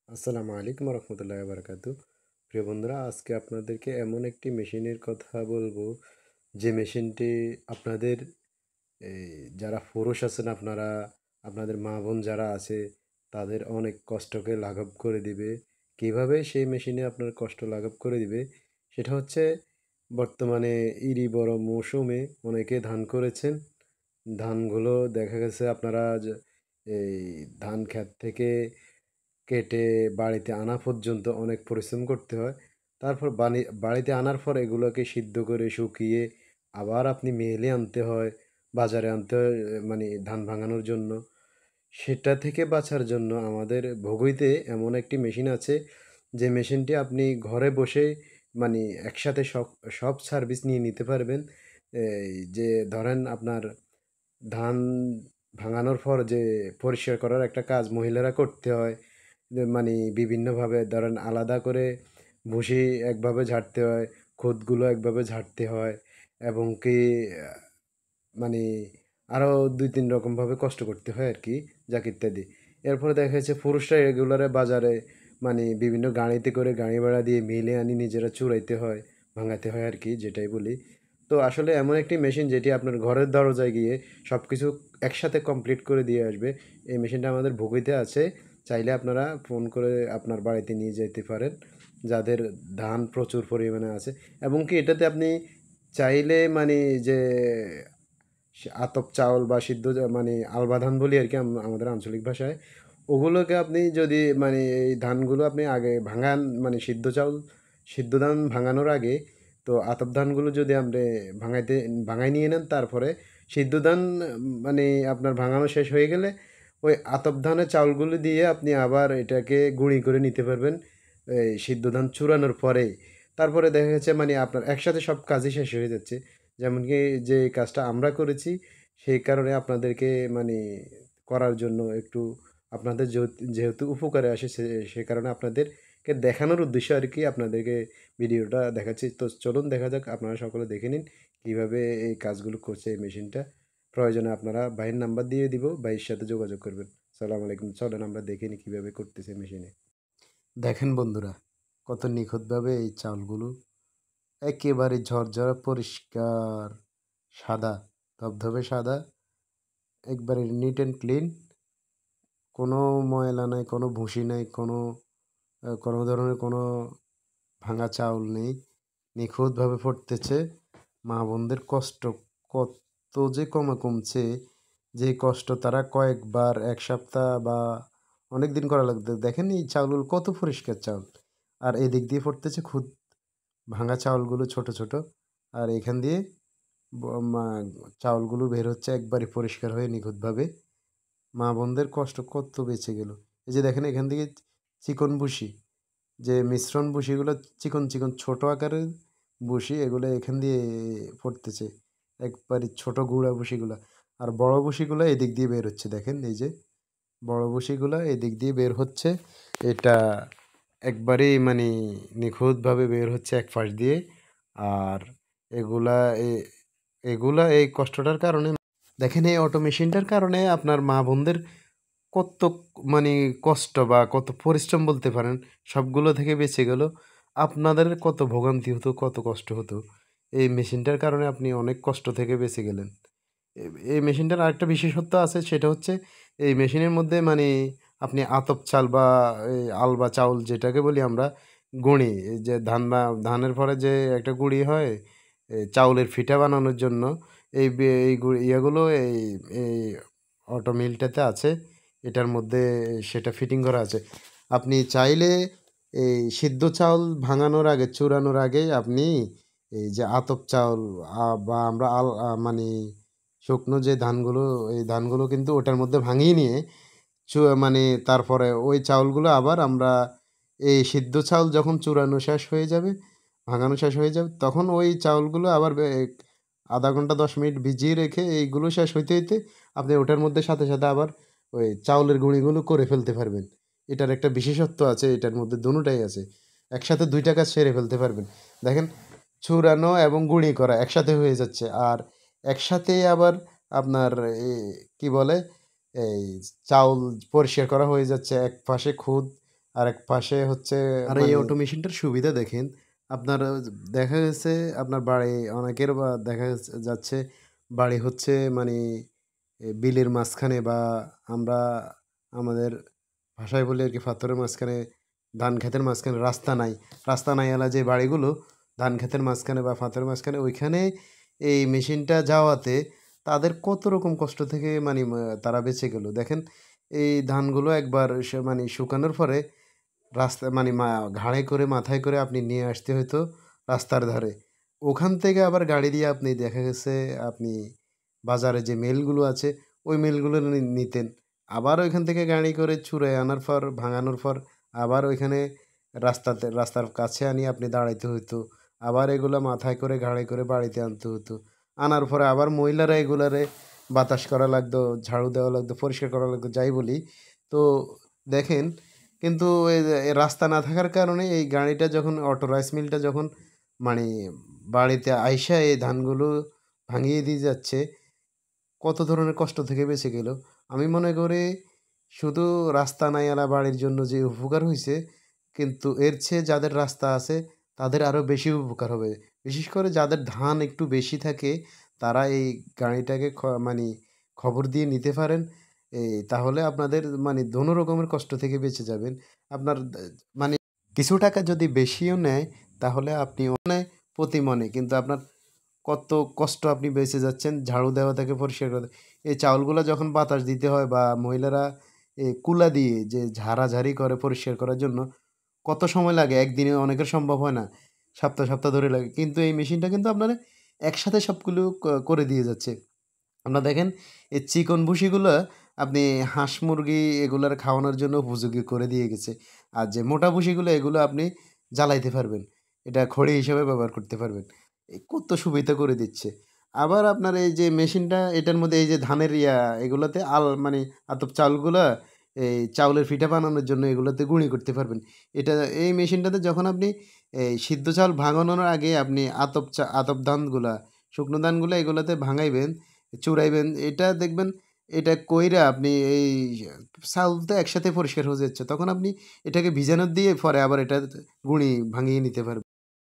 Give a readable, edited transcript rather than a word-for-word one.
আসসালামু আলাইকুম রহমতুল্লাহ বারকাতু। প্রিয় বন্ধুরা, আজকে আপনাদেরকে এমন একটি মেশিনের কথা বলবো যে মেশিনটি আপনাদের এই যারা পুরুষ আছেন, আপনাদের মা বোন যারা আছে তাদের অনেক কষ্টকে লাঘব করে দিবে। কিভাবে সেই মেশিনে আপনার কষ্ট লাঘব করে দিবে সেটা হচ্ছে, বর্তমানে ইরি বড় মৌসুমে অনেকে ধান করেছেন। ধানগুলো দেখা গেছে আপনারা এই ধান ক্ষেত থেকে কেটে বাড়িতে আনা পর্যন্ত অনেক পরিশ্রম করতে হয়। তারপর বাড়িতে আনার পর এগুলোকে সিদ্ধ করে শুকিয়ে আবার আপনি মেলে আনতে হয়, বাজারে আনতে হয়, মানে ধান ভাঙানোর জন্য। সেটা থেকে বাঁচার জন্য আমাদের ভোগইতে এমন একটি মেশিন আছে, যে মেশিনটি আপনি ঘরে বসে মানে একসাথে সব সব সার্ভিস নিয়ে নিতে পারবেন। এই যে ধরেন আপনার ধান ভাঙানোর পর যে পরিষ্কার করার একটা কাজ মহিলারা করতে হয়, যে মানে বিভিন্নভাবে ধরেন আলাদা করে ভুসি একভাবে ঝাড়তে হয়, খুদগুলো একভাবে ঝাড়তে হয়, এবং কি মানে আরও ২-৩ রকমভাবে কষ্ট করতে হয় আর কি, যাক ইত্যাদি। এরপরে দেখা যাচ্ছে পুরুষরা রেগুলারে বাজারে মানে বিভিন্ন গাড়িতে করে গাড়ি ভাড়া দিয়ে মিলে আনি নিজেরা চুরাইতে হয়, ভাঙাতে হয় আর কি, যেটাই বলি। তো আসলে এমন একটি মেশিন যেটি আপনার ঘরের দরজায় গিয়ে সব কিছু একসাথে কমপ্লিট করে দিয়ে আসবে। এই মেশিনটা আমাদের ভুগিতে আছে। চাইলে আপনারা ফোন করে আপনার বাড়িতে নিয়ে যেতে পারেন, যাদের ধান প্রচুর পরিমাণে আছে। এবং কি এটাতে আপনি চাইলে মানে যে আতপ চাউল বা সিদ্ধ মানে আলবা ধান বলি আর কি আমাদের আঞ্চলিক ভাষায়, ওগুলোকে আপনি যদি মানে এই ধানগুলো আপনি আগে ভাঙান, মানে সিদ্ধ ধান ভাঙানোর আগে, তো আতপ ধানগুলো যদি আপনি ভাঙাই নিয়ে নেন, তারপরে সিদ্ধ ধান মানে আপনার ভাঙানো শেষ হয়ে গেলে ওই আতপ ধানের চাউলগুলো দিয়ে আপনি আবার এটাকে গুঁড়ি করে নিতে পারবেন এই সিদ্ধ ধান চূড়ানোর পরেই। তারপরে দেখা যাচ্ছে মানে আপনার একসাথে সব কাজই শেষ হয়ে যাচ্ছে। যেমন কি যে কাজটা আমরা করেছি, সেই কারণে আপনাদেরকে মানে করার জন্য একটু আপনাদের যেহেতু উপকারে আসে, সে কারণে আপনাদেরকে দেখানোর উদ্দেশ্য আর কি আপনাদেরকে ভিডিওটা দেখাচ্ছি। তো চলুন দেখা যাক, আপনারা সকলে দেখে নিন কীভাবে এই কাজগুলো করছে এই মেশিনটা। প্রয়োজনে আপনারা ভাইয়ের নাম্বার দিয়ে দিব, ভাইয়ের সাথে যোগাযোগ করবেন। সালাম আলাইকুম। চলেন আমরা দেখে নিই কীভাবে করতেছে মেশিনে। দেখেন বন্ধুরা, কত নিখুঁতভাবে এই চাউলগুলো একেবারে ঝরঝরা পরিষ্কার সাদা, ধবধবে সাদা, একবারে নিট অ্যান্ড ক্লিন। কোনো ময়লা নাই, কোনো ভুসি নাই, কোনো ধরনের কোনো ভাঙা চাউল নেই। নিখুঁতভাবে ফুটতেছে। মা বোনদের কষ্ট কত যে কমছে, যে কষ্ট তারা কয়েকবার ১ সপ্তাহ বা অনেক দিন করা লাগতো। দেখেন এই চাউলগুলো কত পরিষ্কার চাউল। আর এদিক দিয়ে ফুটতেছে ভাঙা চাউলগুলো ছোট, ছোট। আর এখান দিয়ে ব মা চাউলগুলো বের হচ্ছে একবারে পরিষ্কার হয়ে নিখুঁতভাবে। মা বোনদের কষ্ট কত বেঁচে গেল। এই যে দেখেন এখান থেকে চিকন ভুসি, যে মিশ্রণ ভুসিগুলো চিকন, চিকন ছোট আকারের ভুসি, এগুলো এখান দিয়ে পড়তেছে। একবারে ছোট গুঁড়া ভুসিগুলা। আর বড় ভুসিগুলা এদিক দিয়ে বের হচ্ছে দেখেন, এই যে বড় ভুসিগুলা এদিক দিয়ে বের হচ্ছে। এটা একবারেই মানে নিখুঁতভাবে বের হচ্ছে এক পাশ দিয়ে। আর এগুলা এ এগুলা এই কষ্টটার কারণে, দেখেন এই অটো মেশিনটার কারণে আপনার মা বোনদের কত মানে কষ্ট বা কত পরিশ্রম বলতে পারেন, সবগুলো থেকে বেঁচে গেল। আপনাদের কত ভোগান্তি হতো, কত কষ্ট হতো। এই মেশিনটার কারণে আপনি অনেক কষ্ট থেকে বেঁচে গেলেন। এই মেশিনটার আরেকটা বিশেষত্ব আছে, সেটা হচ্ছে এই মেশিনের মধ্যে মানে আপনি আতপ চাল বা এই আল বা চাউল যেটাকে বলি আমরা, গুঁড়ি, এই যে ধানের পরে যে একটা গুঁড়ি হয় চাউলের ফিটা বানানোর জন্য, এই ইয়েগুলো এই অটো মিলটাতে আছে। এটার মধ্যে সেটা ফিটিং করা আছে। আপনি চাইলে এই সিদ্ধ চাউল ভাঙানোর আগে, চুরানোর আগে আপনি এই যে আতপ চাউল বা আমরা মানে শুকনো যে ধানগুলো, এই ধানগুলো কিন্তু ওটার মধ্যে ভাঙিয়ে নিয়ে মানে তারপরে ওই চাউলগুলো আবার আমরা এই সিদ্ধ চাউল যখন চূড়ানো শেষ হয়ে যাবে, ভাঙানো শেষ হয়ে যাবে, তখন ওই চাউলগুলো আবার ০.৫ ঘন্টা ১০ মিনিট ভিজিয়ে রেখে এইগুলো শেষ হইতে, হইতে আপনি ওটার মধ্যে সাথে, সাথে আবার ওই চাউলের গুঁড়িগুলো করে ফেলতে পারবেন। এটার একটা বিশেষত্ব আছে, এটার মধ্যে দোনোটাই আছে। একসাথে ২ টা কাজ সেরে ফেলতে পারবেন। দেখেন, চূড়ানো এবং গুঁড়ি করা একসাথে হয়ে যাচ্ছে। আর একসাথেই আবার আপনার কি বলে এই চাউল পরিষ্কার করা হয়ে যাচ্ছে। এক পাশে খুদ আরেক পাশে হচ্ছে আর এই অটো মেশিনটার সুবিধা দেখেন, আপনার দেখা গেছে আপনার বাড়ি অনেকের বা দেখা যাচ্ছে বাড়ি হচ্ছে মানে বিলের মাঝখানে বা আমরা আমাদের ভাষায় বলি আরকি পাথরের মাঝখানে, ধান ক্ষেতের মাঝখানে রাস্তা নাই। রাস্তা নাই এলা যে বাড়িগুলো ধান ক্ষেতের মাঝখানে বা পাথরের মাঝখানে ওইখানে এই মেশিনটা যাওয়াতে তাদের কত রকম কষ্ট থেকে মানে তারা বেঁচে গেল। দেখেন এই ধানগুলো একবার মানে শুকানোর পরে রাস্তা মানে ঘাড়ে করে মাথায় করে আপনি নিয়ে আসতে হইতো রাস্তার ধারে। ওখান থেকে আবার গাড়ি দিয়ে আপনি দেখা গেছে আপনি বাজারে যে মিলগুলো আছে ওই মিলগুলো নিতেন। আবার ওইখান থেকে গাড়ি করে ছুঁড়ে আনার পর ভাঙানোর পর আবার ওইখানে রাস্তার কাছে আনিয়ে আপনি দাঁড়াইতে হইতো। আবার এগুলা মাথায় করে ঘাড়ে করে বাড়িতে আনতে হতো। আনার পরে আবার মহিলারা এগুলারে বাতাস করা লাগতো, ঝাড়ু দেওয়া লাগতো, পরিষ্কার করা লাগতো যাই বলি। তো দেখেন কিন্তু এই যে এই রাস্তা না থাকার কারণে এই গাড়িটা যখন অটো রাইস মিলটা যখন মানে বাড়িতে আইসা এই ধানগুলো ভাঙিয়ে দিয়ে যাচ্ছে, কত ধরনের কষ্ট থেকে বেঁচে গেল। আমি মনে করি শুধু রাস্তা নাইওয়ালা বাড়ির জন্য যে উপকার হইছে, কিন্তু এর চেয়ে যাদের রাস্তা আছে তাদের আরো বেশি উপকার হবে। বিশেষ করে যাদের ধান একটু বেশি থাকে তারা এই গাড়িটাকে মানি খবর দিয়ে নিতে পারেন। তাহলে আপনাদের মানে দোনো রকমের কষ্ট থেকে বেঁচে যাবেন। আপনার মানে কিছু টাকা যদি বেশিও নেয় তাহলে আপনি প্রতি মনে কিন্তু আপনার কত কষ্ট আপনি বেঁচে যাচ্ছেন ঝাড়ু দেওয়া থেকে পরিষ্কার করা। এই চাউলগুলা যখন বাতাস দিতে হয় বা মহিলারা কুলা দিয়ে যে ঝাড়াঝাড়ি করে পরিষ্কার করার জন্য কত সময় লাগে? একদিনে অনেকের সম্ভব হয় না। সপ্তাহ, সপ্তাহ ধরে লাগে। কিন্তু এই মেশিনটা কিন্তু আপনারে একসাথে সবগুলো করে দিয়ে যাচ্ছে। আপনারা দেখেন এই চিকন ভুসিগুলা আপনি হাঁস, মুরগি এগুলার খাওয়ানোর জন্য উপযোগী করে দিয়ে গেছে। আর যে মোটা ভুসিগুলো এগুলো আপনি জ্বালাইতে পারবেন। এটা খড়ি হিসেবে ব্যবহার করতে পারবেন। কত সুবিধা করে দিচ্ছে। আবার আপনার এই যে মেশিনটা এটার মধ্যে এই যে ধানের এগুলাতে মানে আতপ চাউলগুলা এই চাউলের পিঠা বানানোর জন্য এগুলাতে গুঁড়ি করতে পারবেন। এটা এই মেশিনটাতে যখন আপনি এই সিদ্ধ চাউল ভাঙানোর আগে আপনি আতপ ধানগুলা, শুকনো ধানগুলা এগুলাতে ভাঙাইবেন, চুড়াইবেন। এটা দেখবেন এটা কইরা আপনি এই চাউল তো একসাথে পরিষ্কার হয়ে যাচ্ছে। তখন আপনি এটাকে ভিজানো দিয়ে পরে আবার এটা গুঁড়ি ভাঙিয়ে নিতে পারবেন।